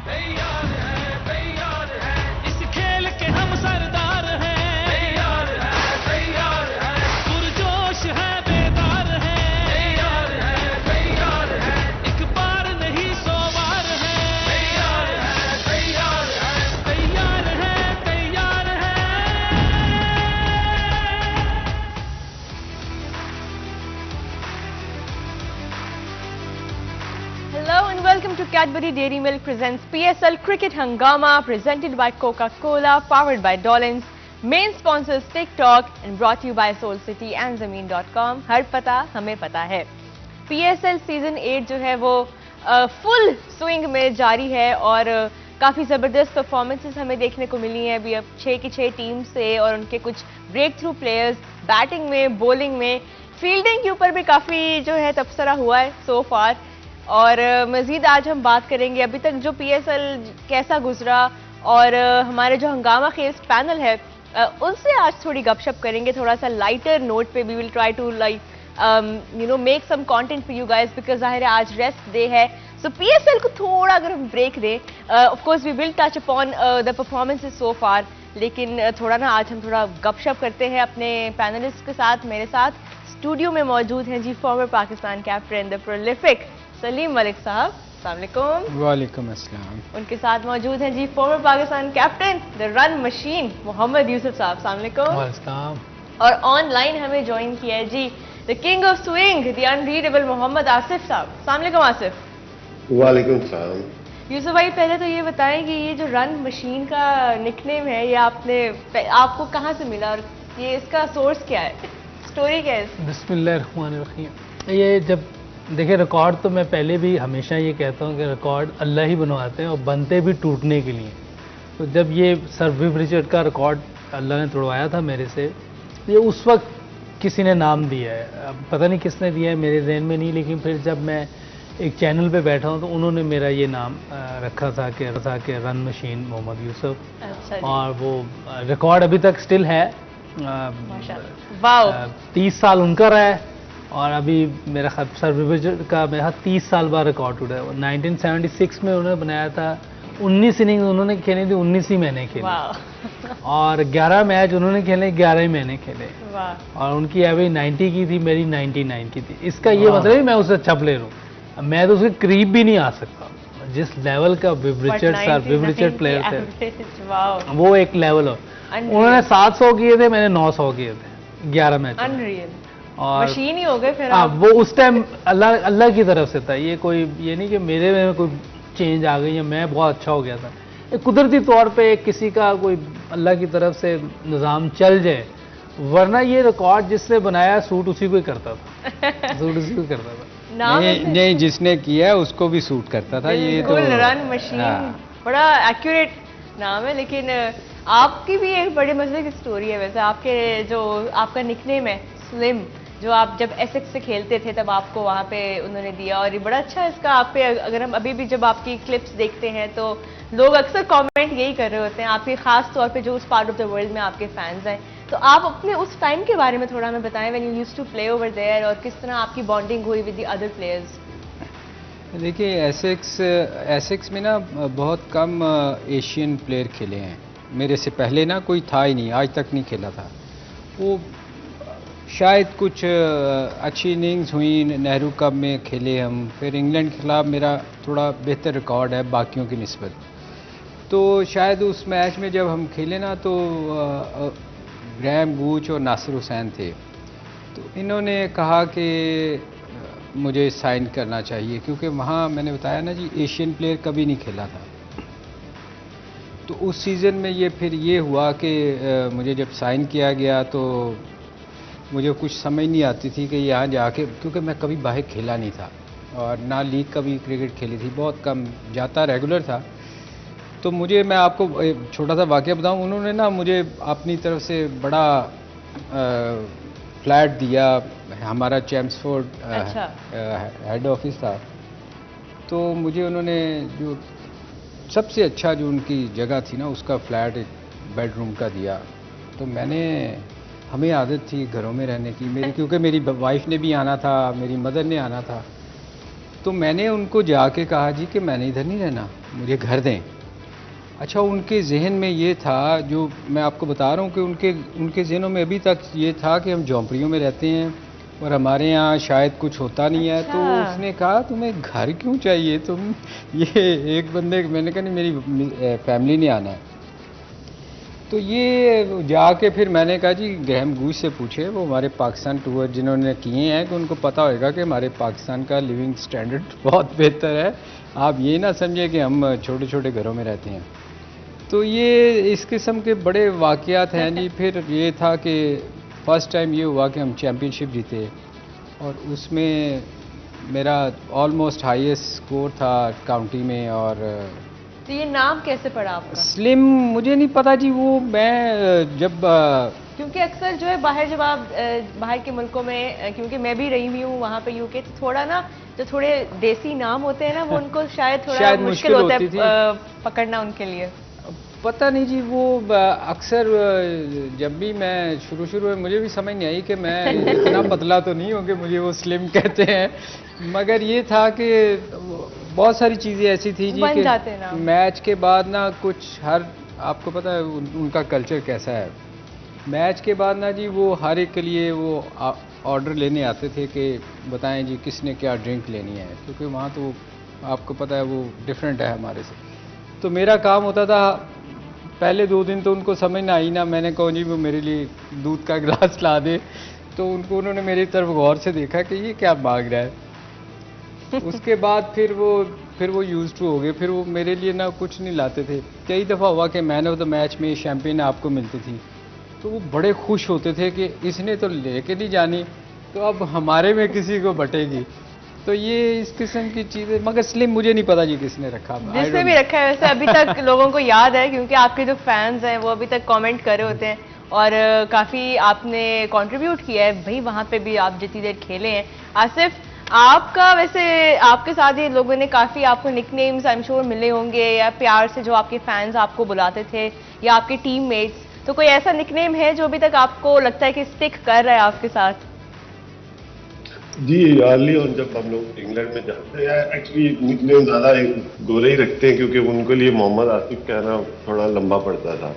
तैयार है, इस खेल के हम सरदार हैं। तैयार है, पुरजोश है, बेदार है। तैयार है, एक बार नहीं 100 बार है। तैयार है, तैयार है। Hello and welcome to Cadbury Dairy Milk presents PSL Cricket Hangama presented by Coca-Cola, powered by Dolins. Main sponsors TikTok and brought to you by Soul City and Zameen.com. हर पता हमें पता है। PSL सीजन 8 जो है वो full swing में जारी है और काफ़ी ज़बरदस्त परफॉर्मेंसेस हमें देखने को मिली हैं अभी अब 6 की 6 टीम से और उनके कुछ ब्रेक थ्रू प्लेयर्स बैटिंग में, बॉलिंग में, फील्डिंग के ऊपर भी काफ़ी जो है तबसरा हुआ है सो फार। और मज़ीद आज हम बात करेंगे अभी तक जो PSL कैसा गुजरा और हमारे जो हंगामा खेल्स पैनल है उनसे आज थोड़ी गपशप करेंगे, थोड़ा सा लाइटर नोट पे। We will try to make some content for you guys because ज़ाहिर है आज रेस्ट डे है। सो PSL को थोड़ा अगर हम ब्रेक दें, of course we will touch upon the performances so far, लेकिन थोड़ा ना आज हम थोड़ा गपशप करते हैं अपने पैनलिस्ट के साथ। मेरे साथ स्टूडियो में मौजूद हैं जी former Pakistan captain the prolific Salim Malik साहब, अस्सलाम वालेकुम। वालेकुम अस्सलाम। उनके साथ मौजूद हैं जी former Pakistan captain the run machine Mohammad Yousuf साहब, अस्सलाम वालेकुम। वालेकुम। और ऑनलाइन हमें ज्वाइन किया है जी the king of swing the unreadable Mohammad Asif साहब, अस्सलाम वालेकुम आसिफ। वालेकुम सलाम। यूसुफ भाई पहले तो ये बताएं कि ये जो रन मशीन का निकनेम है ये आपको कहाँ से मिला और ये इसका सोर्स क्या है, स्टोरी क्या है? बिस्मिल्लाहिर्रहमानिर्रहीम। ये जब देखिए रिकॉर्ड तो मैं पहले भी हमेशा ये कहता हूँ कि रिकॉर्ड अल्लाह ही बनवाते हैं और बनते भी टूटने के लिए। तो जब ये सर विव रिचर्ड का रिकॉर्ड अल्लाह ने तोड़वाया था मेरे से, ये उस वक्त किसी ने नाम दिया है, अब पता नहीं किसने दिया है, मेरे जहन में नहीं, लेकिन फिर जब मैं एक चैनल पे बैठा हूँ तो उन्होंने मेरा ये नाम रखा था कि रन मशीन मोहम्मद यूसुफ। अच्छा जी। और वो रिकॉर्ड अभी तक स्टिल है। वाओ। 30 साल उनका रहा है और अभी मेरा ख्याल सर विव का मेरा 30 साल बाद रिकॉर्ड टूटा है। 1976 में उन्होंने बनाया था, 19 इनिंग्स उन्होंने खेली थी, 19 ही महीने खेले और 11 मैच उन्होंने खेले, 11 ही महीने खेले। और उनकी एवरेज 90 की थी, मेरी 99 की थी। इसका ये मतलब है मैं उससे अच्छा प्लेयर हूँ, मैं तो उसके करीब भी नहीं आ सकता। जिस लेवल का विव रिचर्ड प्लेयर थे वो एक लेवल हो। उन्होंने 700 किए थे, मैंने 900 किए थे 11 मैच। और मशीन ही हो गए फिर। हाँ, वो उस टाइम अल्लाह की तरफ से था। ये नहीं कि मेरे में कोई चेंज आ गई या मैं बहुत अच्छा हो गया था। ये कुदरती तौर पे किसी का कोई अल्लाह की तरफ से निज़ाम चल जाए, वरना ये रिकॉर्ड जिसने बनाया सूट उसी को ही करता था। सूट उसी को करता था। नहीं, जिसने किया है उसको भी सूट करता था। ये तो रन मशीन बड़ा एक्यूरेट नाम है, लेकिन आपकी भी एक बड़े मजे की स्टोरी है। वैसे आपका निकनेम है स्लिम, जो आप जब एसेक्स से खेलते थे तब आपको वहाँ पे उन्होंने दिया और ये बड़ा अच्छा है इसका। आप पे अगर हम अभी भी जब आपकी क्लिप्स देखते हैं तो लोग अक्सर कमेंट यही कर रहे होते हैं, आपके खास तौर पे जो उस पार्ट ऑफ द वर्ल्ड में आपके फैंस हैं। तो आप अपने उस टाइम के बारे में थोड़ा हमें बताएं, when you used to play over there, और किस तरह आपकी बॉन्डिंग हुई विद द अदर प्लेयर्स। देखिए एसेक्स में ना बहुत कम एशियन प्लेयर खेले हैं। मेरे से पहले ना कोई था ही नहीं, आज तक नहीं खेला था। वो शायद कुछ अच्छी इनिंग्स हुई, नेहरू कप में खेले हम, फिर इंग्लैंड के खिलाफ मेरा थोड़ा बेहतर रिकॉर्ड है बाकियों की निस्बत। तो शायद उस मैच में जब हम खेले ना तो ग्रैम गूच और नासिर हुसैन थे, तो इन्होंने कहा कि मुझे साइन करना चाहिए, क्योंकि वहाँ मैंने बताया ना जी एशियन प्लेयर कभी नहीं खेला था। तो उस सीज़न में ये हुआ कि मुझे जब साइन किया गया तो मुझे कुछ समझ नहीं आती थी कि यहाँ जाके, क्योंकि मैं कभी बाहर खेला नहीं था और ना लीग कभी क्रिकेट खेली थी, बहुत कम जाता, रेगुलर था। तो मैं आपको छोटा सा वाक़या बताऊँ, उन्होंने ना मुझे अपनी तरफ से बड़ा फ्लैट दिया। हमारा चैम्सफोर्ड हेड ऑफिस था, तो मुझे उन्होंने जो सबसे अच्छा जो उनकी जगह थी ना उसका फ्लैट एक बेडरूम का दिया। तो हमें आदत थी घरों में रहने की, क्योंकि मेरी वाइफ ने भी आना था, मेरी मदर ने आना था। तो मैंने उनको जाके कहा जी कि मैंने इधर नहीं रहना, मुझे घर दें। अच्छा, उनके जहन में ये था, जो मैं आपको बता रहा हूँ कि उनके जहनों में अभी तक ये था कि हम झोंपड़ियों में रहते हैं और हमारे यहाँ शायद कुछ होता नहीं है। तो उसने कहा तुम्हें घर क्यों चाहिए, तुम ये एक बंदे, मैंने कहा नहीं मेरी फैमिली नहीं आना है। तो ये जाके फिर मैंने कहा जी ग्रैहम गूच से पूछे, वो हमारे पाकिस्तान टूर जिन्होंने किए हैं, कि उनको पता होगा कि हमारे पाकिस्तान का लिविंग स्टैंडर्ड बहुत बेहतर है, आप ये ना समझे कि हम छोटे छोटे घरों में रहते हैं। तो ये इस किस्म के बड़े वाक़यात हैं जी। फिर ये था कि फ़र्स्ट टाइम ये हुआ कि हम चैम्पियनशिप जीते और उसमें मेरा ऑलमोस्ट हाईएस्ट स्कोर था काउंटी में। और तो ये नाम कैसे पड़ा आपका? स्लिम मुझे नहीं पता जी, वो मैं जब क्योंकि अक्सर जो है बाहर, जब आप बाहर के मुल्कों में, क्योंकि मैं भी रही हुई हूँ वहाँ पे यूके, तो थोड़ा ना जो थोड़े देसी नाम होते हैं ना, वो उनको शायद थोड़ा मुश्किल होता है पकड़ना उनके लिए। पता नहीं जी, वो अक्सर जब भी मैं शुरू में मुझे भी समझ नहीं आई कि मैं इतना पतला तो नहीं हूँ कि मुझे वो स्लिम कहते हैं, मगर ये था कि बहुत सारी चीज़ें ऐसी थी जी कि मैच के बाद ना कुछ आपको पता है उनका कल्चर कैसा है, मैच के बाद ना जी वो हर एक के लिए वो ऑर्डर लेने आते थे कि बताएं जी किसने क्या ड्रिंक लेनी है, क्योंकि वहाँ तो आपको पता है वो डिफरेंट है हमारे से। तो मेरा काम होता था, पहले 2 दिन तो उनको समझ ना आई ना, मैंने कहा जी वो मेरे लिए दूध का गिलास ला दे, तो उन्होंने मेरी तरफ गौर से देखा कि ये क्या मांग रहा है। उसके बाद फिर वो यूज टू हो गए, फिर वो मेरे लिए ना कुछ नहीं लाते थे। कई दफ़ा हुआ कि मैन ऑफ द मैच में शैम्पेन आपको मिलती थी, तो वो बड़े खुश होते थे कि इसने तो लेके नहीं जानी, तो अब हमारे में किसी को बटेगी। तो ये इस किस्म की चीज़ें, मगर स्लिम मुझे नहीं पता जी किसने रखा, जिसने भी रखा है। वैसे अभी तक लोगों को याद है, क्योंकि आपके जो फैंस हैं वो अभी तक कमेंट कर रहे होते हैं और काफ़ी आपने कंट्रीब्यूट किया है भाई, वहाँ पे भी आप जितनी देर खेले हैं। आसिफ, आपका वैसे आपके साथ ही लोगों ने काफ़ी आपको निकनेम्स आई एम श्योर मिले होंगे, या प्यार से जो आपके फैंस आपको बुलाते थे या आपके टीममेट्स, तो कोई ऐसा निकनेम है जो अभी तक आपको लगता है कि स्टिक कर रहा है आपके साथ? जी, अर्ली ऑन जब हम लोग इंग्लैंड में जाते हैं, एक्चुअली निकनेम ज़्यादा गोरे ही रखते हैं, क्योंकि उनके लिए मोहम्मद आसिफ कहना थोड़ा लंबा पड़ता था।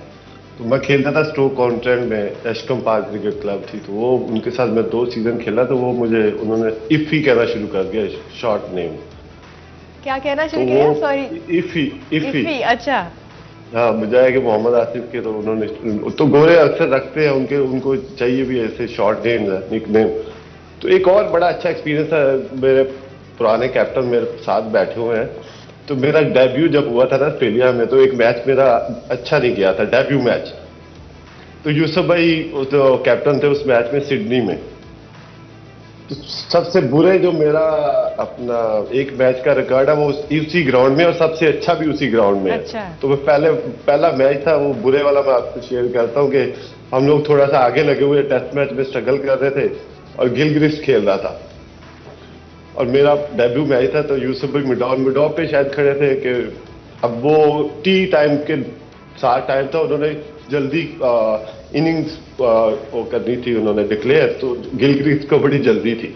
तो मैं खेलता था स्टोक-ऑन-ट्रेंट में, एशकम पार्क क्रिकेट क्लब थी, तो वो उनके साथ मैं 2 सीजन खेला, तो वो उन्होंने इफ़ी कहना शुरू कर दिया, शॉर्ट नेम। क्या कहना शुरू किया? सॉरी, इफ़ी। अच्छा, हाँ, बजाय कि मोहम्मद आसिफ के, तो उन्होंने, तो गोरे अक्सर रखते हैं, उनको चाहिए भी ऐसे शॉर्ट नेम है, निकनेम। तो एक और बड़ा अच्छा एक्सपीरियंस है, मेरे पुराने कैप्टन मेरे साथ बैठे हुए हैं, तो मेरा डेब्यू जब हुआ था ना ऑस्ट्रेलिया में, तो एक मैच मेरा अच्छा नहीं गया था, डेब्यू मैच। तो यूसुफ भाई तो कैप्टन थे उस मैच में सिडनी में। तो सबसे बुरे जो मेरा अपना एक मैच का रिकॉर्ड है वो उसी ग्राउंड में, और सबसे अच्छा भी उसी ग्राउंड में है। अच्छा। तो वो पहला मैच था, वो बुरे वाला मैं आपसे शेयर करता हूँ कि हम लोग थोड़ा सा आगे लगे हुए टेस्ट मैच में स्ट्रगल कर रहे थे और गिलक्रिस्ट खेल रहा था और मेरा डेब्यू मैच था। तो यूसुफ भाई मिड ऑफ पे शायद खड़े थे कि अब वो टी टाइम के साथ टाइम था, उन्होंने जल्दी इनिंग्स वो करनी थी, उन्होंने डिक्लेयर, तो गिलक्रिस्ट को बड़ी जल्दी थी।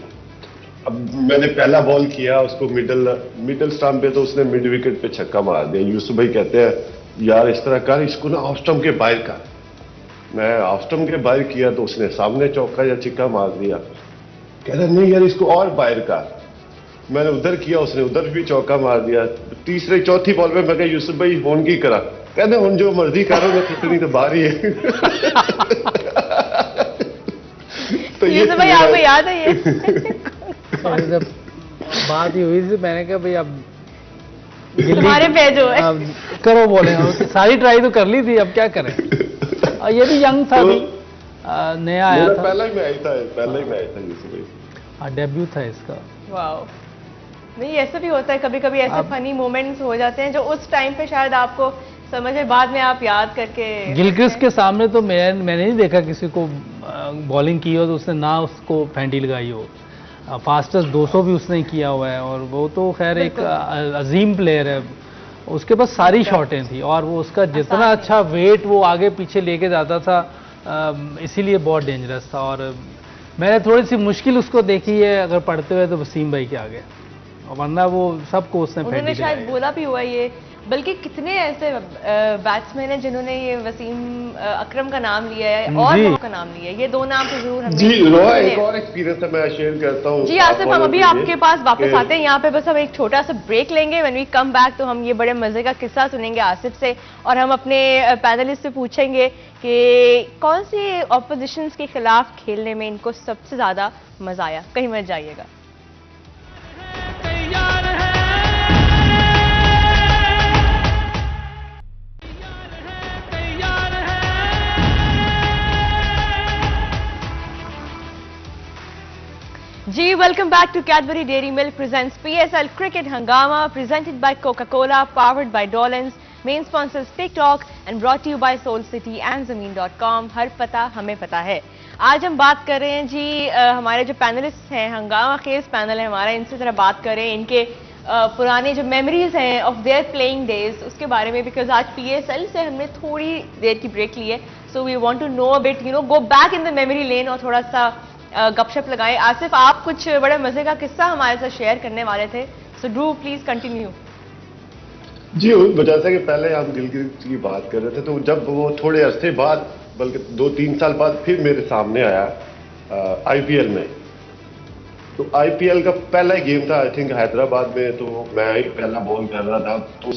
अब मैंने पहला बॉल किया उसको मिडल स्टंप पे, तो उसने मिड विकेट पे छक्का मार दिया। यूसुफ भाई कहते हैं यार इस तरह कर, इसको ना ऑफ स्टंप के बाहर कर। मैं ऑफ स्टंप के बाहर किया तो उसने सामने चौका या छिक्का मार दिया। कहते नहीं यार इसको और बाहर कर। मैंने उधर किया, उसने उधर भी चौका मार दिया। चौथी बॉल पे मैं कहा यूसुफ भाई फोन की करा, कहते हुन जो मर्जी करो, मैं कितनी तो बाहर ही है। तो यूसुफ भाई आपको याद है ये? जब बात ही हुई थी मैंने कहा भाई अब हमारे पे जो है करो, बोले सारी ट्राई तो कर ली थी, अब क्या करें। ये भी यंग था, भी नया आया था, पहला ही मैच था यूसुफ भाई। हाँ, डेब्यू था इसका। वाओ, नहीं ऐसा भी होता है कभी कभी, ऐसे फनी मोमेंट्स हो जाते हैं जो उस टाइम पे शायद आपको समझ है, बाद में आप याद करके। गिलक्रिस्ट के सामने तो मैंने नहीं देखा किसी को बॉलिंग की हो तो उसने ना उसको फैंटी लगाई हो। फास्टेस्ट 200 भी उसने किया हुआ है, और वो तो खैर एक अजीम प्लेयर है, उसके पास सारी शॉटें थी, और वो उसका जितना अच्छा वेट वो आगे पीछे लेके जाता था, इसीलिए बहुत डेंजरस था। और मैंने थोड़ी सी मुश्किल उसको देखी है अगर पढ़ते हुए तो वसीम भाई के आगे। वरना वो सबको उसने फेंक उन्होंने दिया शायद है। बोला भी हुआ ये, बल्कि कितने ऐसे बैट्समैन हैं जिन्होंने ये वसीम अकरम का नाम लिया है और जी। मोहम्मद का नाम लिया है। ये दो नाम तो जरूर हमने जी रोहा, सुने। एक और एक्सपीरियंस है, मैं शेयर करता हूँ जी आप आसिफ, हम वालों अभी के लिए आपके पास वापस कि- आते हैं। यहाँ पे बस हम एक छोटा सा ब्रेक लेंगे। व्हेन वी कम बैक तो हम ये बड़े मजे का किस्सा सुनेंगे आसिफ से, और हम अपने पैनलिस्ट से पूछेंगे कि कौन सी ऑपोजिशंस के खिलाफ खेलने में इनको सबसे ज्यादा मजा आया। कहीं मत जाइएगा। तैयार है, तैयार है। जी welcome back to Cadbury Dairy Milk presents PSL cricket हंगामा, presented by Coca Cola, powered by Dawlance, main sponsors TikTok and brought you by Soul City and ज़मीन.com। हर पता हमें पता है। आज हम बात कर रहे हैं जी हमारे जो पैनलिस्ट हैं, हंगामा खेज पैनल है हमारा, इनसे जरा बात कर रहे हैं इनके पुराने जो मेमोरीज हैं ऑफ देयर प्लेइंग डेज उसके बारे में, बिकॉज आज PSL से हमने थोड़ी देर की ब्रेक ली है। So we want to know a bit, you know, go back in the memory lane और थोड़ा सा गपशप लगाएं। आसिफ, आप कुछ बड़े मजे का किस्सा हमारे साथ शेयर करने वाले थे, सो ड्रू प्लीज कंटिन्यू। जी जैसा कि पहले हम गिलगित की बात कर रहे थे, तो जब वो थोड़े अरसे बाद, बल्कि 2-3 साल बाद फिर मेरे सामने आया IPL में, तो IPL का पहला गेम था आई थिंक हैदराबाद में, तो मैं ही पहला बॉल कर रहा था, तो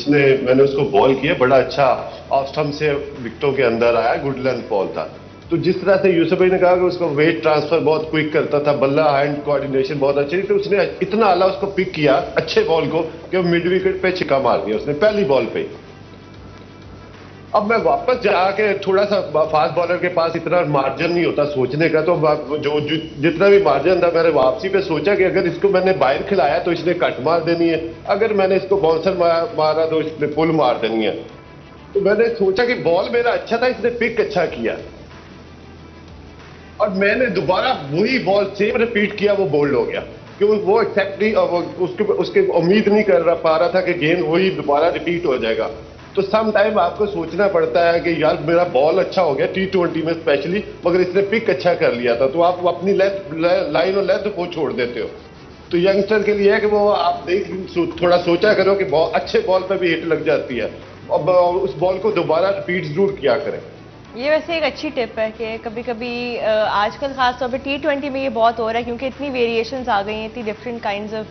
मैंने उसको बॉल किया, बड़ा अच्छा ऑफ स्टंप से विकेटों के अंदर आया, गुड लेंथ बॉल था। तो जिस तरह से यूसुफ भाई ने कहा कि उसको वेट ट्रांसफर बहुत क्विक करता था, बल्ला हैंड कोऑर्डिनेशन बहुत अच्छी थी, तो उसने इतना आला उसको पिक किया अच्छे बॉल को कि वो मिड विकेट पे छिक्का मार दिया उसने पहली बॉल पे। अब मैं वापस जाके थोड़ा सा, फास्ट बॉलर के पास इतना मार्जिन नहीं होता सोचने का, तो जो जितना भी मार्जिन था मैंने वापसी पे सोचा कि अगर इसको मैंने बाहर खिलाया तो इसने कट मार देनी है, अगर मैंने इसको बाउंसर मारा तो इसने पुल मार देनी है। तो मैंने सोचा कि बॉल मेरा अच्छा था, इसने पिक अच्छा किया, और मैंने दोबारा वही बॉल सेम रिपीट किया, वो बोल्ड हो गया, क्योंकि वो एक्सेप्टली उसके उम्मीद नहीं कर पा रहा था कि गेंद वही दोबारा रिपीट हो जाएगा। तो सम टाइम आपको सोचना पड़ता है कि यार मेरा बॉल अच्छा हो गया T20 में स्पेशली, मगर इसने पिक अच्छा कर लिया था, तो आप अपनी लाइन और लेंथ को छोड़ देते हो। तो यंगस्टर के लिए है कि वो आप थोड़ा सोचा करो कि अच्छे बॉल पे भी हिट लग जाती है, और उस बॉल को दोबारा रिपीट जरूर किया करें। ये वैसे एक अच्छी टिप है कि कभी कभी आजकल खासतौर पे T20 में ये बहुत हो रहा है, क्योंकि इतनी वेरिएशंस आ गई हैं, इतनी डिफरेंट काइंड्स ऑफ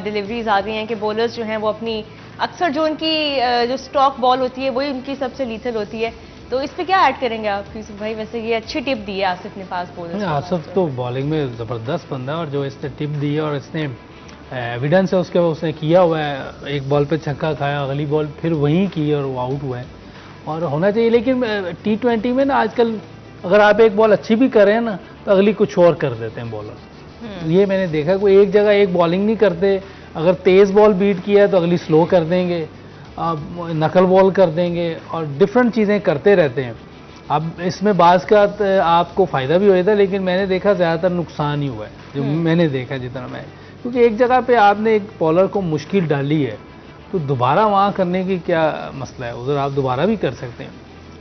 डिलीवरीज आ गई हैं कि बॉलर्स जो हैं वो अपनी अक्सर जो उनकी जो स्टॉक बॉल होती है वही उनकी सबसे लीथल होती है। तो इस पे क्या ऐड करेंगे आप यूसुफ भाई? वैसे ये अच्छी टिप दी है आसिफ ने फास्ट बॉलर्स को। आसिफ तो बॉलिंग में ज़बरदस्त बंदा है, और जो इसने टिप दी है और इसने एविडेंस है उसके, उसने किया हुआ है, एक बॉल पे छक्का खाया, अगली बॉल फिर वहीं की और वो आउट हुआ है, और होना चाहिए। लेकिन T20 में ना आजकल अगर आप एक बॉल अच्छी भी करें ना तो अगली कुछ और कर देते हैं बॉलर। ये मैंने देखा, कोई एक जगह एक बॉलिंग नहीं करते, अगर तेज़ बॉल बीट किया है तो अगली स्लो कर देंगे, नकल बॉल कर देंगे, और डिफरेंट चीज़ें करते रहते हैं। अब इसमें बाज़ का आपको फ़ायदा भी हो जाता है, लेकिन मैंने देखा ज़्यादातर नुकसान ही हुआ है जो मैंने देखा जितना मैं, क्योंकि एक जगह पे आपने एक बॉलर को मुश्किल डाली है तो दोबारा वहाँ करने की क्या मसला है, उधर आप दोबारा भी कर सकते हैं,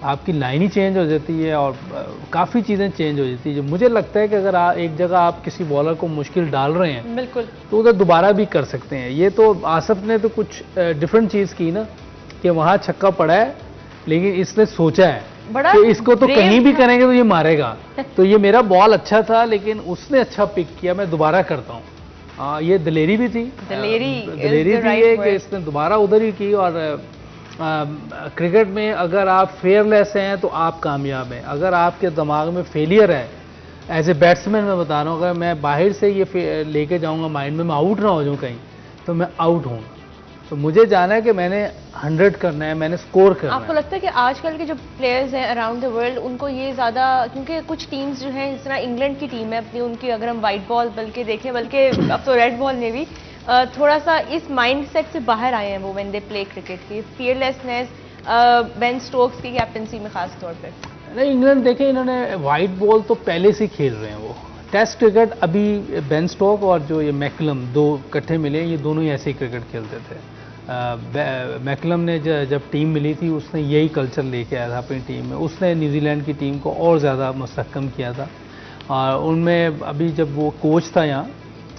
आपकी लाइन ही चेंज हो जाती है और काफ़ी चीज़ें चेंज हो जाती है। जो मुझे लगता है कि अगर एक जगह आप किसी बॉलर को मुश्किल डाल रहे हैं बिल्कुल, तो उधर दोबारा भी कर सकते हैं। ये तो आसिफ ने तो कुछ डिफरेंट चीज़ की ना, कि वहाँ छक्का पड़ा है लेकिन इसने सोचा है बड़ा कि इसको तो brave कहीं भी था। करेंगे तो ये मारेगा, तो ये मेरा बॉल अच्छा था लेकिन उसने अच्छा पिक किया, मैं दोबारा करता हूँ। ये दलेरी भी थी, दलेरी दलेरी is the भी right है word. कि इसने दोबारा उधर ही की। और क्रिकेट में अगर आप फेयरलेस हैं तो आप कामयाब हैं, अगर आपके दिमाग में फेलियर है, एज ए बैट्समैन मैं बता रहा हूँ, अगर मैं बाहर से ये लेके जाऊँगा माइंड में, मैं आउट ना हो जाऊँ कहीं, तो मैं आउट हूँ। तो मुझे जाना है कि मैंने 100 करना है, मैंने स्कोर करना आपको है। लगता है कि आजकल के जो प्लेयर्स हैं अराउंड द वर्ल्ड उनको ये ज़्यादा, क्योंकि कुछ टीम्स जो हैं, जिस तरह इंग्लैंड की टीम है अपनी, उनकी अगर हम वाइट बॉल बल्कि देखें, बल्कि अब तो रेड बॉल ने भी थोड़ा सा इस माइंडसेट से बाहर आए हैं वो व्हेन दे प्ले क्रिकेट की, फियरलेसनेस, बेन स्टोक्स की कैप्टनसी में खास तौर पर। नहीं, इंग्लैंड देखें, इन्होंने वाइट बॉल तो पहले से खेल रहे हैं। वो टेस्ट क्रिकेट अभी बेन स्टोक और जो ये मैकलम दो इकट्ठे मिले, ये दोनों ही ऐसे ही क्रिकेट खेलते थे। मैकलम ने जब टीम मिली थी उसने यही कल्चर लेके आया था अपनी टीम में, उसने न्यूजीलैंड की टीम को और ज़्यादा मुस्तहकम किया था। और उनमें अभी जब वो कोच था यहाँ,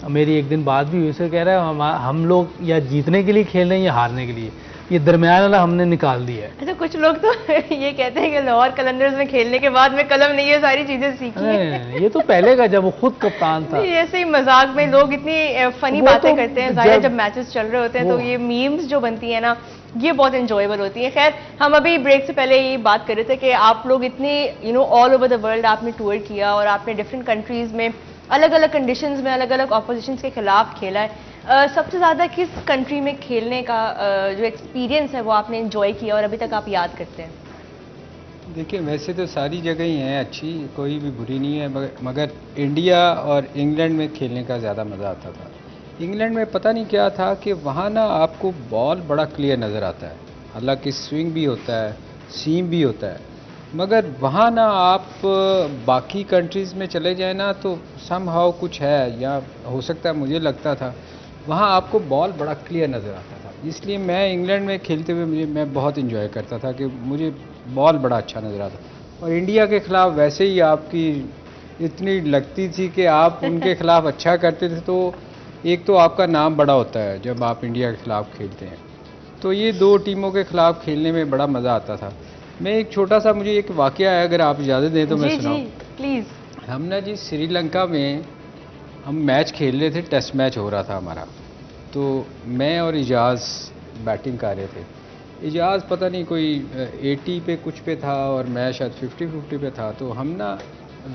मेरी एक दिन बात भी हुई, उसे कह रहा है हम लोग या जीतने के लिए खेल रहे हैं या हारने के लिए, ये दरमियान वाला हमने निकाल दिया है। अच्छा, कुछ लोग तो ये कहते हैं कि लाहौर कलंदर्स में खेलने के बाद में कलम नहीं है, सारी चीजें सीखी हैं। ये तो पहले का, जब वो खुद कप्तान था। नहीं, ऐसे ही मजाक में लोग इतनी फनी वो बातें तो करते हैं, जाहिर जब मैचेस चल रहे होते हैं तो ये मीम्स जो बनती है ना, ये बहुत इंजॉयबल होती है। खैर, हम अभी ब्रेक से पहले ये बात कर रहे थे कि आप लोग इतने ऑल ओवर द वर्ल्ड आपने टूर किया और आपने डिफरेंट कंट्रीज में अलग अलग कंडीशंस में अलग अलग ऑपोजिशंस के खिलाफ खेला है। सबसे ज़्यादा किस कंट्री में खेलने का जो एक्सपीरियंस है वो आपने एंजॉय किया और अभी तक आप याद करते हैं? देखिए, वैसे तो सारी जगह ही हैं अच्छी, कोई भी बुरी नहीं है, मगर इंडिया और इंग्लैंड में खेलने का ज़्यादा मज़ा आता था। इंग्लैंड में पता नहीं क्या था कि वहाँ ना आपको बॉल बड़ा क्लियर नज़र आता है, हालांकि स्विंग भी होता है, सीम भी होता है, मगर वहाँ ना आप बाकी कंट्रीज़ में चले जाए ना तो समहाउ कुछ है, या हो सकता है, मुझे लगता था वहाँ आपको बॉल बड़ा क्लियर नज़र आता था। इसलिए मैं इंग्लैंड में खेलते हुए मैं बहुत इंजॉय करता था कि मुझे बॉल बड़ा अच्छा नज़र आता। और इंडिया के ख़िलाफ़ वैसे ही आपकी इतनी लगती थी कि आप उनके ख़िलाफ़ अच्छा करते थे, तो एक तो आपका नाम बड़ा होता है जब आप इंडिया के ख़िलाफ़ खेलते हैं। तो ये दो टीमों के ख़िलाफ़ खेलने में बड़ा मज़ा आता था। मैं एक छोटा सा, मुझे एक वाक़या है, अगर आप इजाज़त दें तो मैं सुनाऊं। प्लीज़। हम ना जी श्रीलंका में हम मैच खेल रहे थे, टेस्ट मैच हो रहा था हमारा, तो मैं और इजाज़ बैटिंग कर रहे थे। इजाज़ पता नहीं कोई 80 पे कुछ पे था और मैं शायद 50-50 पे था, तो हम ना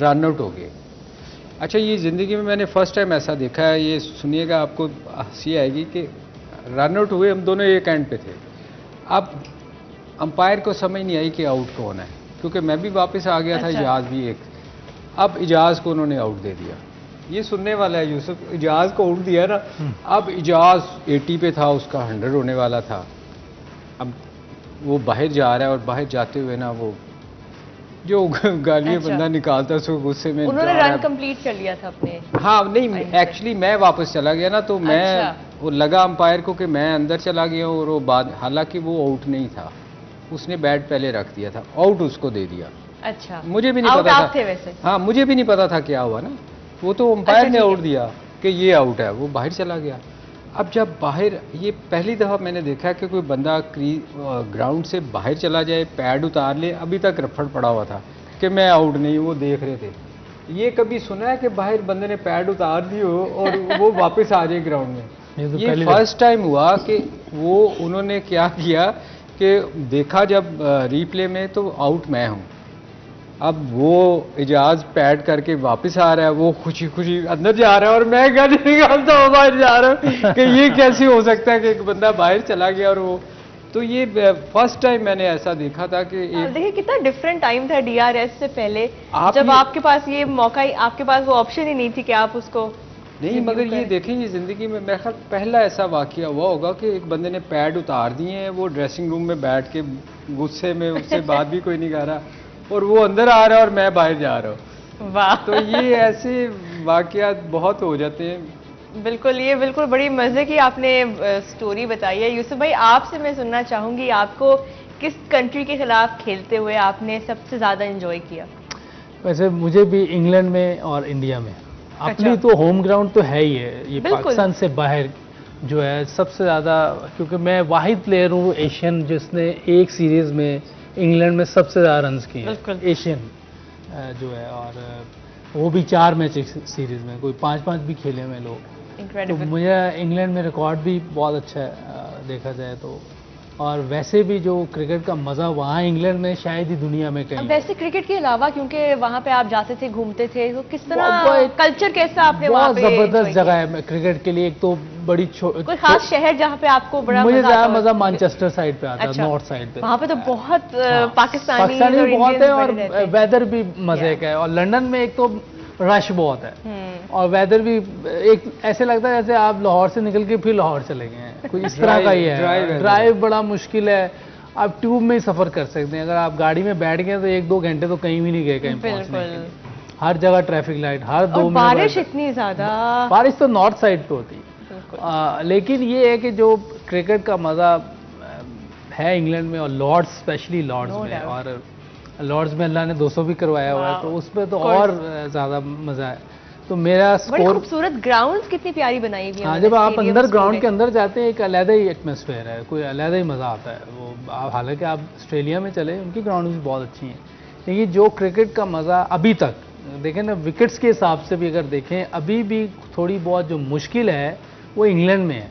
रन आउट हो गए। अच्छा, ये ज़िंदगी में मैंने फ़र्स्ट टाइम ऐसा देखा है, ये सुनिएगा आपको हंसी आएगी कि रन आउट हुए, हम दोनों एक एंड पे थे। अब अंपायर को समझ नहीं आई कि आउट कौन है, क्योंकि मैं भी वापस आ गया था, इजाज़ भी एक। अब इजाज़ को उन्होंने आउट दे दिया। ये सुनने वाला है यूसुफ, इजाज़ को आउट दिया ना। अब इजाज़ 80 पे था, उसका 100 होने वाला था। अब वो बाहर जा रहा है और बाहर जाते हुए ना वो जो गालियाँ बंदा निकालता है, उसको गुस्से में उन्होंने रन कंप्लीट कर लिया था अपने। हाँ, नहीं, एक्चुअली मैं वापस चला गया ना, तो मैं वो लगा अंपायर को कि मैं अंदर चला गया और वो बाद, हालांकि वो आउट नहीं था, उसने बैट पहले रख दिया था, आउट उसको दे दिया। अच्छा, मुझे भी नहीं पता था। थे वैसे। हाँ, मुझे भी नहीं पता था क्या हुआ ना, वो तो अंपायर ने आउट दिया कि ये आउट है, वो बाहर चला गया। अब जब बाहर, ये पहली दफ़ा मैंने देखा कि कोई बंदा ग्राउंड से बाहर चला जाए, पैड उतार ले, अभी तक रफड़ पड़ा हुआ था कि मैं आउट नहीं, वो देख रहे थे। ये कभी सुना है कि बाहर बंदे ने पैड उतार दी हो और वो वापस आ जाए ग्राउंड में? ये फर्स्ट टाइम हुआ कि वो उन्होंने क्या किया कि देखा जब रिप्ले में, तो आउट मैं हूँ। अब वो इजाज़ पैड करके वापस आ रहा है, वो खुशी खुशी अंदर जा रहा है और मैं गाली निकालता हूँ बाहर जा रहा हूँ कि ये कैसे हो सकता है कि एक बंदा बाहर चला गया और वो। तो ये फर्स्ट टाइम मैंने ऐसा देखा था कि देखिए कितना डिफरेंट टाइम था DRS से पहले, जब आपके पास ये मौका ही, आपके पास वो ऑप्शन ही नहीं थी कि आप उसको नहीं। मगर ये देखें, ये ज़िंदगी में मेरे ख्याल पहला ऐसा वाक़या हुआ होगा कि एक बंदे ने पैड उतार दिए हैं, वो ड्रेसिंग रूम में बैठ के गुस्से में, उससे बात भी कोई नहीं कर रहा, और वो अंदर आ रहा है और मैं बाहर जा रहा हूँ। वाह। तो ये ऐसे वाक़यात बहुत हो जाते हैं। बिल्कुल, ये बिल्कुल बड़ी मज़े की आपने स्टोरी बताई है। यूसुफ भाई, आपसे मैं सुनना चाहूँगी, आपको किस कंट्री के खिलाफ खेलते हुए आपने सबसे ज़्यादा एंजॉय किया? वैसे मुझे भी इंग्लैंड में और इंडिया में। अपनी तो होम ग्राउंड तो है ही है, ये पाकिस्तान से बाहर जो है सबसे ज़्यादा, क्योंकि मैं वाहिद प्लेयर हूँ एशियन जिसने एक सीरीज़ में इंग्लैंड में सबसे ज़्यादा रन्स किए, एशियन जो है, और वो भी 4 मैच सीरीज़ में, कोई 5-5 भी खेले हुए लोग। तो मुझे इंग्लैंड में रिकॉर्ड भी बहुत अच्छा है देखा जाए तो, और वैसे भी जो क्रिकेट का मज़ा वहाँ इंग्लैंड में शायद ही दुनिया में कहीं। वैसे क्रिकेट के अलावा, क्योंकि वहाँ पे आप जाते थे, घूमते थे, तो किस तरह कल्चर कैसा आपने वहाँ पे? बहुत ज़बरदस्त जगह है क्रिकेट के लिए। एक तो बड़ी कोई खास शहर जहाँ पे आपको बड़ा मुझे ज़्यादा मज़ा मैनचेस्टर साइड पे आता है, नॉर्थ साइड पे। वहाँ पे तो बहुत पाकिस्तानी बहुत है और वेदर भी मज़े का है, और लंदन में एक तो रश बहुत है और वेदर भी एक ऐसे लगता है जैसे आप लाहौर से निकल के फिर लाहौर चले गए हैं, कोई इस तरह का ही है। ड्राइव बड़ा मुश्किल है, आप ट्यूब में ही सफ़र कर सकते हैं, अगर आप गाड़ी में बैठ गए तो 1-2 घंटे तो कहीं भी नहीं गए कहीं पहुंचने के लिए। हर जगह ट्रैफिक लाइट, हर 2 मिनट। बारिश इतनी ज़्यादा, बारिश तो नॉर्थ साइड पे होती है, लेकिन ये है कि जो क्रिकेट का मज़ा है इंग्लैंड में, और लॉर्ड्स, स्पेशली लॉर्ड्स में, और लॉर्ड्स में अल्लाह ने 200 भी करवाया हुआ है, तो उसमें तो और ज़्यादा मज़ा है। तो मेरा बड़ी स्कोर, खूबसूरत ग्राउंड्स कितनी प्यारी बनाई हुई है हाँ, उन्होंने, जब आप stadiums अंदर ग्राउंड पूरे। के अंदर जाते हैं एक अलग ही एटमॉस्फेयर है, कोई अलग ही मज़ा आता है वो। हालांकि आप ऑस्ट्रेलिया में चले, उनकी ग्राउंड भी बहुत अच्छी हैं, लेकिन जो क्रिकेट का मज़ा अभी तक देखें ना, विकेट्स के हिसाब से भी अगर देखें, अभी भी थोड़ी बहुत जो मुश्किल है वो इंग्लैंड में है।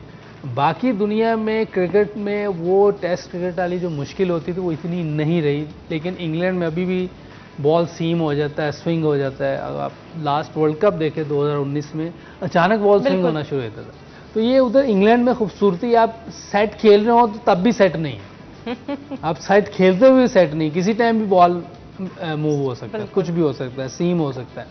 बाकी दुनिया में क्रिकेट में वो टेस्ट क्रिकेट वाली जो मुश्किल होती थी वो इतनी नहीं रही, लेकिन इंग्लैंड में अभी भी बॉल सीम हो जाता है, स्विंग हो जाता है। अगर आप लास्ट वर्ल्ड कप देखें 2019 में, अचानक बॉल स्विंग बिल्कुल। होना शुरू होता था। तो ये उधर इंग्लैंड में खूबसूरती, आप सेट खेल रहे हो तो तब भी सेट नहीं है आप सेट खेलते हुए सेट नहीं, किसी टाइम भी बॉल मूव हो सकता है, कुछ भी हो सकता है, सीम हो सकता है।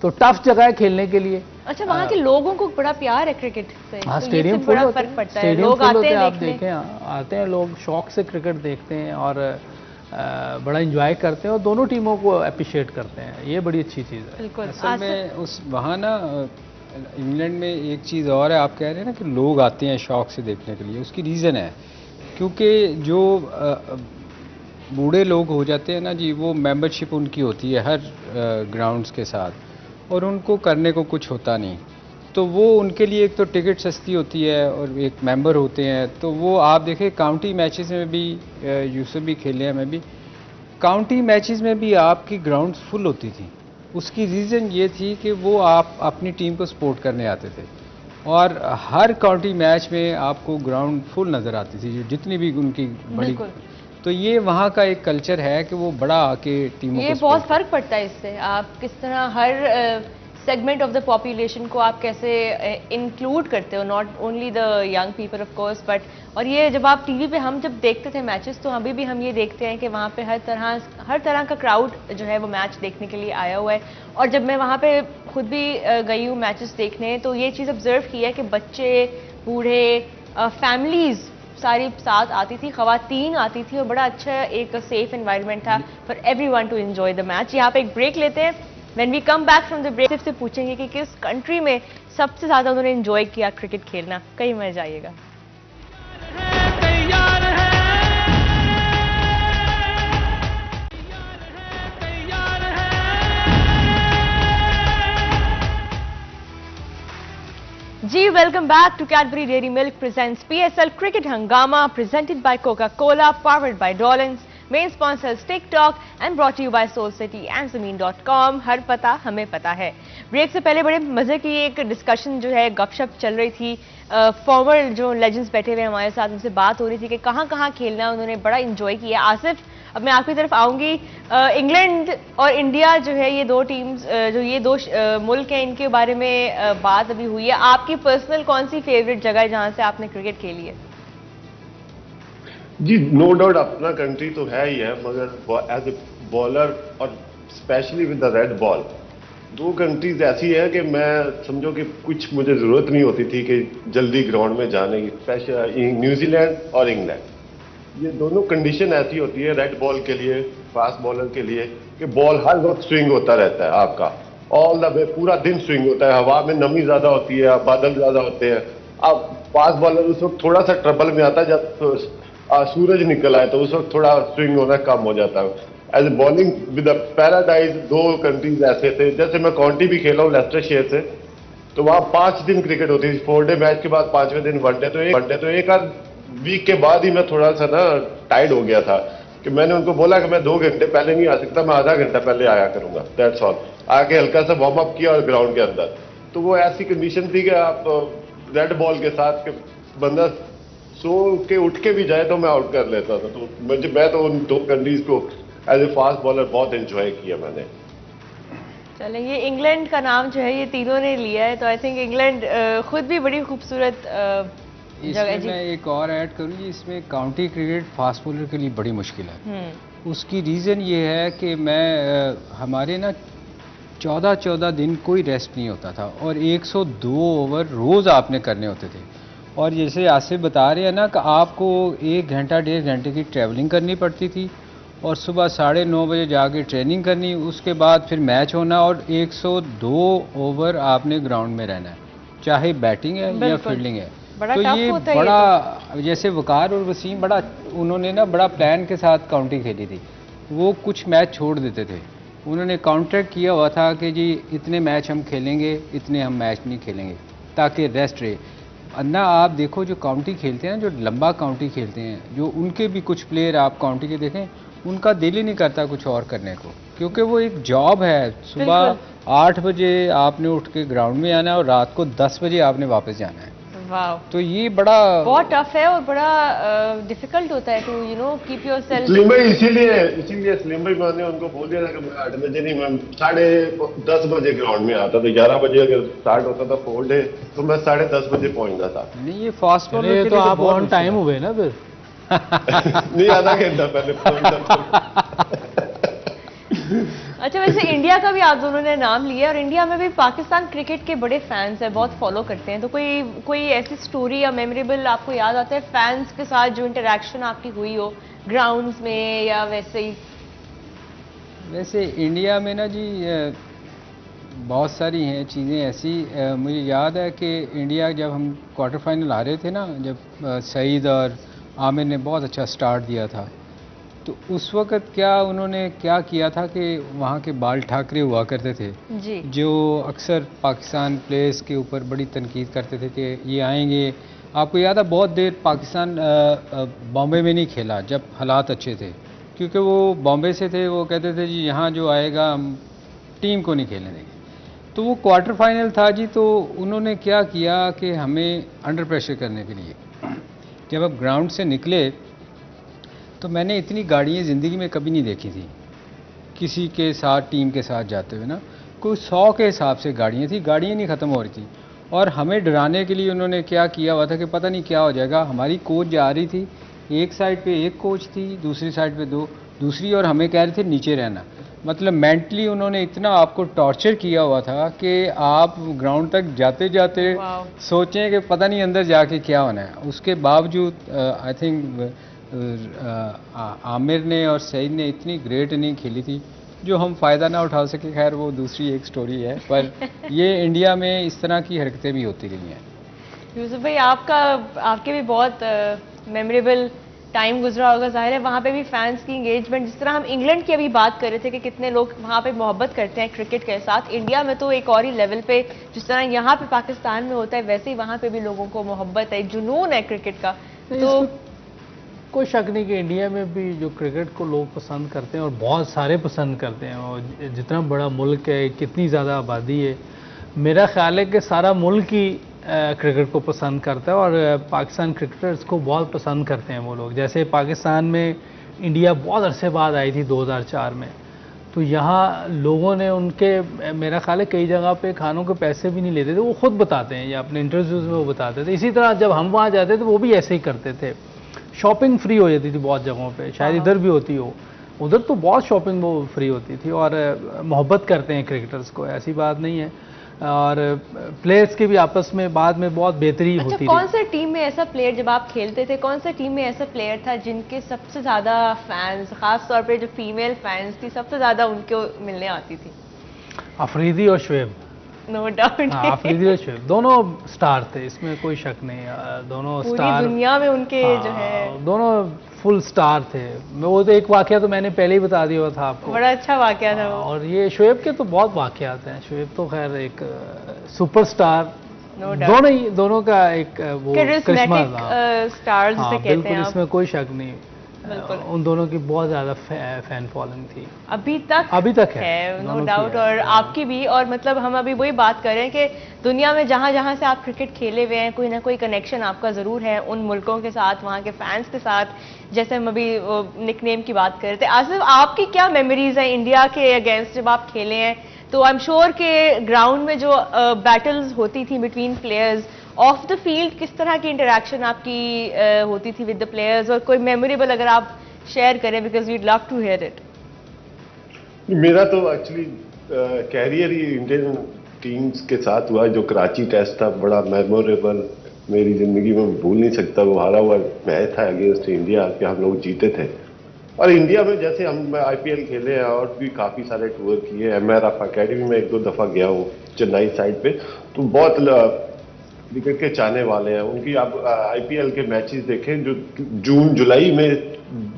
तो टफ जगह है खेलने के लिए। अच्छा, वहाँ के लोगों को बड़ा प्यार है क्रिकेट से, हाँ, तो ये स्टेडियम से फुल बड़ा होते फर्क हैं, पड़ता है, स्टेडियम लोग फुल आते होते हैं हैं, आप देखने। देखें, आते हैं लोग, शौक से क्रिकेट देखते हैं और बड़ा इंजॉय करते हैं और दोनों टीमों को अप्रिशिएट करते हैं। ये बड़ी अच्छी चीज़ है। बिल्कुल। असल में उस वहाँ ना इंग्लैंड में एक चीज़ और है, आप कह रहे हैं ना कि लोग आते हैं शौक से देखने के लिए, उसकी रीज़न है क्योंकि जो बूढ़े लोग हो जाते हैं ना जी, वो मेंबरशिप उनकी होती है हर ग्राउंड्स के साथ और उनको करने को कुछ होता नहीं, तो वो उनके लिए एक तो टिकट सस्ती होती है और एक मेंबर होते हैं। तो वो आप देखें काउंटी मैचेस में भी, यूसुफ भी खेले हैं, मैं भी, काउंटी मैचेस में भी आपकी ग्राउंड्स फुल होती थी। उसकी रीज़न ये थी कि वो आप अपनी टीम को सपोर्ट करने आते थे और हर काउंटी मैच में आपको ग्राउंड फुल नज़र आती थी, जो जितनी भी उनकी बड़ी। बिल्कुल। तो ये वहाँ का एक कल्चर है कि वो बड़ा आके टीमों ये को बहुत support फर्क पड़ता है इससे, आप किस तरह हर सेगमेंट ऑफ द पॉपुलेशन को आप कैसे इंक्लूड करते हो, not only the young people of course but. और ये जब आप टीवी पे हम जब देखते थे मैचेस, तो अभी भी हम ये देखते हैं कि वहाँ पे हर तरह का क्राउड जो है वो मैच देखने के लिए आया हुआ है। और जब मैं वहाँ पे खुद भी गई हूँ मैचेस देखने, तो ये चीज़ ऑब्जर्व की है कि बच्चे, बूढ़े, फैमिलीज सारी साथ आती थी, खवातीन आती थी और बड़ा अच्छा एक सेफ एनवायरनमेंट था for everyone to enjoy the match. यहाँ पे एक ब्रेक लेते हैं। When we come back from the break सिर्फ से पूछेंगे कि किस कंट्री में सबसे ज्यादा उन्होंने एंजॉय किया क्रिकेट खेलना। कहीं मत जाइएगा। तैयार है, तैयार है। जी, welcome back to Cadbury Dairy Milk presents PSL cricket हंगामा, presented by Coca Cola, powered by Dawlance, main sponsors TikTok and brought you by Soul City and ज़मीन.com। हर पता हमें पता है। ब्रेक से पहले बड़े मजे की एक डिस्कशन जो है, गपशप चल रही थी। फॉर्मर जो लेजेंड्स बैठे हुए हमारे साथ, उनसे बात हो रही थी कि कहाँ कहाँ खेलना उन्होंने बड़ा इंजॉय किया। आसिफ, अब मैं आपकी तरफ आऊंगी। इंग्लैंड और इंडिया जो है, ये दो टीम्स, जो ये दो मुल्क हैं, इनके बारे में बात अभी हुई है। आपकी पर्सनल कौन सी फेवरेट जगह है जहां से आपने क्रिकेट खेली है? जी, नो डाउट अपना कंट्री तो है ही है, मगर एज ए बॉलर और specially with the red ball, दो कंट्रीज ऐसी है कि मैं समझो कि कुछ मुझे जरूरत नहीं होती थी कि जल्दी ग्राउंड में जाने की। स्पेशल न्यूजीलैंड और इंग्लैंड, ये दोनों कंडीशन ऐसी होती है रेड बॉल के लिए, फास्ट बॉलर के लिए, कि बॉल हर वक्त स्विंग होता रहता है आपका, ऑल द वे पूरा दिन स्विंग होता है। हवा में नमी ज्यादा होती है, बादल ज्यादा होते हैं। अब फास्ट बॉलर उस वक्त थोड़ा सा ट्रबल में आता है जब सूरज निकल आए, तो उस वक्त थोड़ा स्विंग होना कम हो जाता है। As a bowling with a paradise, दो कंट्रीज ऐसे थे। जैसे मैं काउंटी भी खेला हूँ लेस्टरशायर से, तो वहाँ 5 दिन क्रिकेट होती थी, 4 डे मैच के बाद 5वें दिन वनडे। तो एक आध वीक के बाद ही मैं थोड़ा सा ना टाइड हो गया था कि मैंने उनको बोला कि मैं 2 घंटे पहले नहीं आ सकता, मैं आधा घंटा पहले आया करूंगा, दैट्स ऑल। आके हल्का सा वार्म अप किया और ग्राउंड के अंदर, तो वो ऐसी कंडीशन थी कि आप रेड बॉल के साथ कि बंदा सो के उठ के भी जाए तो मैं आउट कर लेता था। तो मैं तो उन दो कंट्रीज को एज ए फास्ट बॉलर बहुत एंजॉय किया मैंने। चले, ये इंग्लैंड का नाम जो है ये तीनों ने लिया है, तो आई थिंक इंग्लैंड खुद भी बड़ी खूबसूरत जगह है। इसमें मैं एक और ऐड करूँगी, इसमें काउंटी क्रिकेट फास्ट बॉलर के लिए बड़ी मुश्किल है। उसकी रीज़न ये है कि हमारे ना 14-14 दिन कोई रेस्ट नहीं होता था और 102 ओवर रोज़ आपने करने होते थे। और जैसे आसिफ बता रहे हैं ना कि आपको 1 घंटा 1.5 घंटे की ट्रैवलिंग करनी पड़ती थी और सुबह 9:30 बजे जाके ट्रेनिंग करनी, उसके बाद फिर मैच होना और 102 ओवर आपने ग्राउंड में रहना है, चाहे बैटिंग है या फील्डिंग है। बड़ा तो टफ ये होता है बड़ा जैसे वकार और वसीम बड़ा उन्होंने ना बड़ा प्लान के साथ काउंटी खेली थी। वो कुछ मैच छोड़ देते थे उन्होंने कॉन्ट्रैक्ट किया हुआ था कि जी इतने मैच हम खेलेंगे, इतने हम मैच नहीं खेलेंगे, ताकि रेस्ट रहे। अन्ना आप देखो जो काउंटी खेलते हैं ना, जो लंबा काउंटी खेलते हैं, जो उनके भी कुछ प्लेयर आप काउंटी के देखें, उनका दिल ही नहीं करता कुछ और करने को, क्योंकि वो एक जॉब है। सुबह 8 बजे आपने उठ के ग्राउंड में आना है और रात को 10 बजे आपने वापस जाना है। वाओ, तो ये बड़ा बहुत टफ है और बड़ा डिफिकल्ट होता है टू कीप योरसेल्फ। सलीम भाई इसीलिए सलीम भाई मैंने उनको बोल दिया था कि मैं 8 बजे नहीं, मैं 10:30 बजे ग्राउंड में आता, तो 11 बजे अगर स्टार्ट होता था 4 डे तो मैं 10:30 बजे पहुंचता था। नहीं, ये फास्ट बॉलर ये के तो लिए आप बहुत ऑन टाइम मुश्किल हुए ना फिर। नहीं, आधा घंटा पहले पहुंचता। अच्छा, वैसे इंडिया का भी आप दोनों ने नाम लिया और इंडिया में भी पाकिस्तान क्रिकेट के बड़े फैंस हैं, बहुत फॉलो करते हैं, तो कोई ऐसी स्टोरी या मेमोरेबल आपको याद आता है फैंस के साथ जो इंटरेक्शन आपकी हुई हो ग्राउंड्स में या वैसे ही? वैसे इंडिया में ना जी बहुत सारी हैं चीज़ें ऐसी। मुझे याद है कि इंडिया जब हम क्वार्टर फाइनल आ रहे थे ना, जब सईद और आमिर ने बहुत अच्छा स्टार्ट दिया था, तो उस वक़्त उन्होंने क्या किया था कि वहाँ के बाल ठाकरे हुआ करते थे जी, जो अक्सर पाकिस्तान प्लेयर्स के ऊपर बड़ी तनकीद करते थे कि ये आएंगे। आपको याद है बहुत देर पाकिस्तान बॉम्बे में नहीं खेला जब हालात अच्छे थे, क्योंकि वो बॉम्बे से थे, वो कहते थे जी यहाँ जो आएगा हम टीम को नहीं खेलने देंगे। तो वो क्वार्टर फाइनल था जी, तो उन्होंने क्या किया कि हमें अंडर प्रेशर करने के लिए जब आप ग्राउंड से निकले तो मैंने इतनी गाड़ियाँ ज़िंदगी में कभी नहीं देखी थी किसी के साथ, टीम के साथ जाते हुए ना। कोई 100 के हिसाब से गाड़ियाँ थी, गाड़ियाँ नहीं ख़त्म हो रही थी। और हमें डराने के लिए उन्होंने क्या किया हुआ था कि पता नहीं क्या हो जाएगा। हमारी कोच जा रही थी, एक साइड पे एक कोच थी, दूसरी साइड पे 2 दूसरी, और हमें कह रहे थे नीचे रहना। मतलब मेंटली उन्होंने इतना आपको टॉर्चर किया हुआ था कि आप ग्राउंड तक जाते जाते सोचें कि पता नहीं अंदर जाके क्या होना है। उसके बावजूद आई थिंक आमिर ने और सईद ने इतनी ग्रेट इनिंग खेली थी जो हम फ़ायदा ना उठा सके। खैर वो दूसरी एक स्टोरी है, पर ये इंडिया में इस तरह की हरकतें भी होती रही हैं। यूसुफ भाई, आपके भी बहुत मेमोरेबल टाइम गुजरा होगा, जाहिर है वहाँ पे भी फैंस की इंगेजमेंट, जिस तरह हम इंग्लैंड की अभी बात कर रहे थे कि कितने लोग वहाँ पे मोहब्बत करते हैं क्रिकेट के साथ, इंडिया में तो एक और ही लेवल पे, जिस तरह यहाँ पे पाकिस्तान में होता है वैसे ही वहाँ पे भी लोगों को मोहब्बत है, जुनून है क्रिकेट का। तो कोई शक नहीं कि इंडिया में भी जो क्रिकेट को लोग पसंद करते हैं और बहुत सारे पसंद करते हैं, और जितना बड़ा मुल्क है, कितनी ज़्यादा आबादी है, मेरा ख्याल है कि सारा मुल्क ही क्रिकेट को पसंद करता है और पाकिस्तान क्रिकेटर्स को बहुत पसंद करते हैं वो लोग। जैसे पाकिस्तान में इंडिया बहुत अरसे बाद आई थी 2004 में, तो यहाँ लोगों ने उनके, मेरा ख्याल है कई जगह पे खानों के पैसे भी नहीं लेते थे, वो खुद बताते हैं या अपने इंटरव्यूज़ में वो बताते थे। इसी तरह जब हम वहाँ जाते थे वो भी ऐसे ही करते थे, शॉपिंग फ्री हो जाती थी बहुत जगहों पे, शायद इधर भी होती हो, उधर तो बहुत शॉपिंग वो फ्री होती थी, और मोहब्बत करते हैं क्रिकेटर्स को, ऐसी बात नहीं है। और प्लेयर्स के भी आपस में बाद में बहुत बेहतरी होती थी। कौन से टीम में ऐसा प्लेयर, जब आप खेलते थे, कौन से टीम में ऐसा प्लेयर था जिनके सबसे ज़्यादा फैंस, ख़ास तौर पे जो फीमेल फैंस थी, सबसे ज़्यादा उनको मिलने आती थी? अफरीदी और शुएब, नो डाउट। अफरीदी और शुएब दोनों स्टार थे, इसमें कोई शक नहीं, दोनों पूरी स्टार, दुनिया में उनके जो है दोनों फुल स्टार थे। वो तो एक वाकया तो मैंने पहले ही बता दिया था आपको, बड़ा अच्छा वाकया था वो। और ये शुएब के तो बहुत वाकयात हैं। शुएब तो खैर एक सुपरस्टार, दोनों का एक वो करिश्मा था, स्टार्स से कहते बिल्कुल, हैं इसमें कोई शक नहीं। उन दोनों की बहुत ज़्यादा फैन फॉलोइंग थी, अभी तक है नो डाउट, और आपकी भी। और मतलब हम अभी वही बात कर रहे हैं कि दुनिया में जहाँ जहाँ से आप क्रिकेट खेले हुए हैं, कोई ना कोई कनेक्शन आपका ज़रूर है उन मुल्कों के साथ, वहाँ के फैंस के साथ। जैसे हम अभी निकनेम की बात कर रहे थे, आसिफ आपकी क्या मेमोरीज हैं इंडिया के अगेंस्ट जब आप खेले हैं? तो आई एम श्योर के ग्राउंड में जो बैटल्स होती थी between players, of the field किस तरह की इंटरेक्शन आपकी होती थी विद द प्लेयर्स, और कोई मेमोरेबल अगर आप शेयर करें, because we'd love to hear it. मेरा तो एक्चुअली कैरियर ही इंडियन टीम्स के साथ हुआ। जो कराची टेस्ट था बड़ा मेमोरेबल, मेरी जिंदगी में भूल नहीं सकता। वो हारा हुआ मैच था अगेंस्ट इंडिया कि हम लोग जीते थे। और इंडिया में जैसे हम IPL खेले हैं और भी काफ़ी सारे टूर किए। MRF अकेडमी में 1-2 दफ़ा गया हूँ चेन्नई साइड पे, तो बहुत क्रिकेट के चाहने वाले हैं उनकी आप आईपीएल के मैचेस देखें जो जून जुलाई में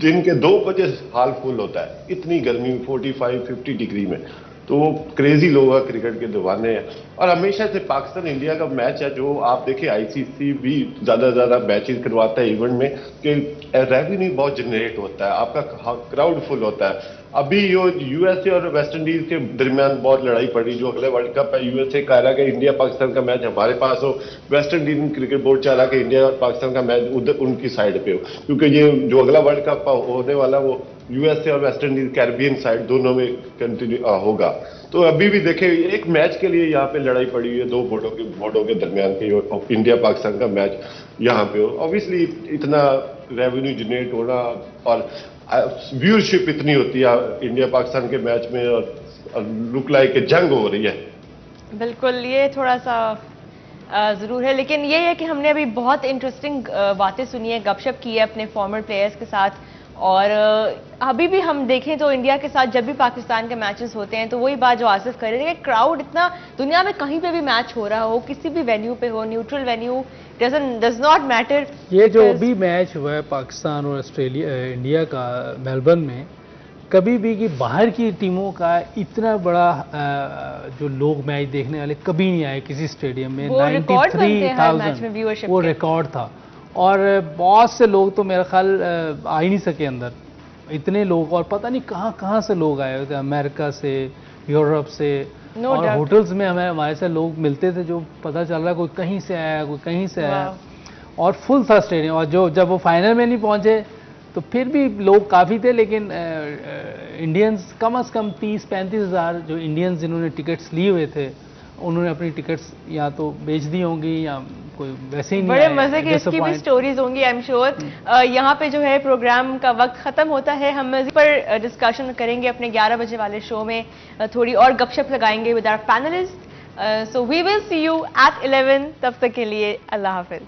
दिन के 2 बजे हाल फुल होता है, इतनी गर्मी 45-50 डिग्री में, तो वो क्रेजी लोग हैं, क्रिकेट के दीवाने हैं। और हमेशा से पाकिस्तान इंडिया का मैच है जो आप देखिए आईसीसी भी ज्यादा मैचेस करवाता है इवेंट में कि रेवेन्यू बहुत जनरेट होता है, आपका क्राउड फुल होता है। अभी यो यूएसए और वेस्ट इंडीज के दरमियान बहुत लड़ाई पड़ी, जो अगले वर्ल्ड कप है यूएसए कह रहा है कि इंडिया पाकिस्तान का मैच हमारे पास हो, वेस्ट इंडीज क्रिकेट बोर्ड चाह रहा है कि इंडिया और पाकिस्तान का मैच उधर उनकी साइड पे हो, क्योंकि ये जो अगला वर्ल्ड कप होने वाला वो यूएसए और वेस्ट इंडीज कैरिबियन साइड दोनों में कंटिन्यू होगा। तो अभी भी देखें एक मैच के लिए यहाँ पे लड़ाई पड़ी हुई है, 2 बोर्डों के दरमियान की, इंडिया पाकिस्तान का मैच यहाँ पे हो। ऑब्वियसली इतना रेवेन्यू जनरेट होना और व्यूअरशिप इतनी होती है इंडिया पाकिस्तान के मैच में, और लुक लाइक जंग हो रही है। बिल्कुल, ये थोड़ा सा ज़रूर है, लेकिन ये है कि हमने अभी बहुत इंटरेस्टिंग बातें सुनी है, गपशप की है अपने फॉर्मर प्लेयर्स के साथ। और अभी भी हम देखें तो इंडिया के साथ जब भी पाकिस्तान के मैचेस होते हैं तो वही बात जो आसिफ कर रहे थे, क्राउड इतना, दुनिया में कहीं पे भी मैच हो रहा हो, किसी भी वेन्यू पे हो, neutral venue, does not matter. ये जो अभी मैच हुआ है पाकिस्तान और ऑस्ट्रेलिया इंडिया का मेलबर्न में, कभी भी कि बाहर की टीमों का इतना बड़ा जो लोग मैच देखने वाले कभी नहीं आए किसी स्टेडियम में। 93,000 वो रिकॉर्ड था, और बहुत से लोग तो मेरा ख्याल आ ही नहीं सके अंदर, इतने लोग, और पता नहीं कहाँ से लोग आए हुए थे, अमेरिका से, यूरोप से, और होटल्स में हमारे से लोग मिलते थे जो पता चल रहा है कोई कहीं से आया, कोई कहीं से आया, और फुल था स्टेडियम। और जब वो फाइनल में नहीं पहुंचे तो फिर भी लोग काफ़ी थे, लेकिन इंडियंस कम से कम 30-35 हज़ार जो इंडियंस जिन्होंने टिकट्स लिए हुए थे, उन्होंने अपनी टिकट्स या तो बेच दी होंगी या कोई वैसे ही नहीं। बड़े मजे की इसकी भी स्टोरीज होंगी आई एम श्योर। यहाँ पे जो है प्रोग्राम का वक्त खत्म होता है, हम इस पर डिस्कशन करेंगे अपने 11 बजे वाले शो में, थोड़ी और गपशप लगाएंगे with our panelist. So we will see you at 11, तब तक के लिए अल्लाह हाफिज।